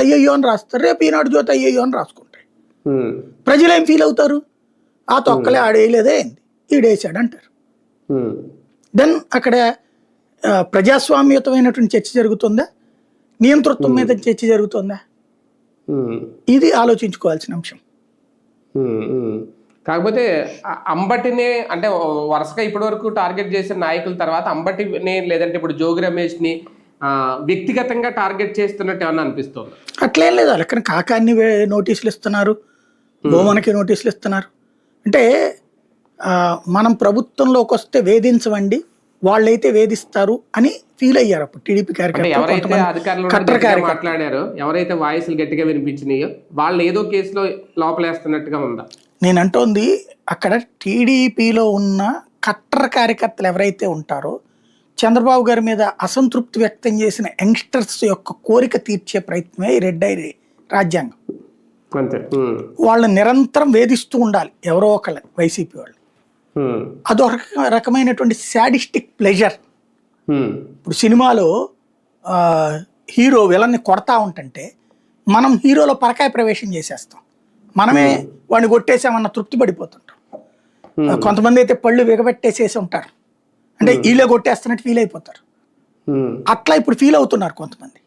అయ్యయ్యో అని రాస్తారు, రేపు ఈనాడు జ్యోతి అయ్యయ్యో అని రాసుకుంటాయి. ప్రజలు ఏం ఫీల్ అవుతారు? ఆ తొక్కలే ఆడేయలేదే ఏంది, ఈడేసాడు అంటారు. దెన్ అక్కడ ప్రజాస్వామ్యతమైనటువంటి చర్చ జరుగుతుందా, నియంతృత్వం మీద చర్చ జరుగుతుందా? ఇది ఆలోచించుకోవాల్సిన అంశం. కాకపోతే అంబటినే అంటే వరుసగా ఇప్పటి వరకు టార్గెట్ చేసిన నాయకుల తర్వాత అంబటిని లేదంటే ఇప్పుడు జోగి రమేష్ ని వ్యక్తిగతంగా టార్గెట్ చేస్తున్నట్టు ఏమన్నా అనిపిస్తుంది? అట్లేం లేదు. అక్కడ కాకాన్ని నోటీసులు ఇస్తున్నారు, భూమనకి నోటీసులు ఇస్తున్నారు. అంటే మనం ప్రభుత్వంలోకి వస్తే వేధించవండి, వాళ్ళైతే వేధిస్తారు అని ఫీల్ అయ్యారు అప్పుడు టీడీపీ ఎవరైతే అధికారులు మాట్లాడారో, ఎవరైతే వాయిస్లు గట్టిగా వినిపించినాయో వాళ్ళు ఏదో కేసులో లోపలేస్తున్నట్టుగా ఉందా? నేను అంటోంది అక్కడ టీడీపీలో ఉన్న కట్టర్ కార్యకర్తలు ఎవరైతే ఉంటారో, చంద్రబాబు గారి మీద అసంతృప్తి వ్యక్తం చేసిన యంగ్స్టర్స్ యొక్క కోరిక తీర్చే ప్రయత్నమే ఈ రెడ్ డైరీ రాజ్యాంగం. వాళ్ళని నిరంతరం వేధిస్తూ ఉండాలి ఎవరో ఒకళ్ళని, వైసీపీ వాళ్ళు. అదొక రకమైనటువంటి శాడిస్టిక్ ప్లెజర్. ఇప్పుడు సినిమాలో హీరో విలన్ని కొడతా ఉంటుంటే మనం హీరోలో పరకాయ ప్రవేశం చేసేస్తాం, మనమే వాడిని కొట్టేసామన్న తృప్తి పడిపోతుంటాం. కొంతమంది అయితే పళ్ళు విగబెట్టేసేసి ఉంటారు, అంటే వీళ్ళే కొట్టేస్తున్నట్టు ఫీల్ అయిపోతారు. అట్లా ఇప్పుడు ఫీల్ అవుతున్నారు కొంతమంది.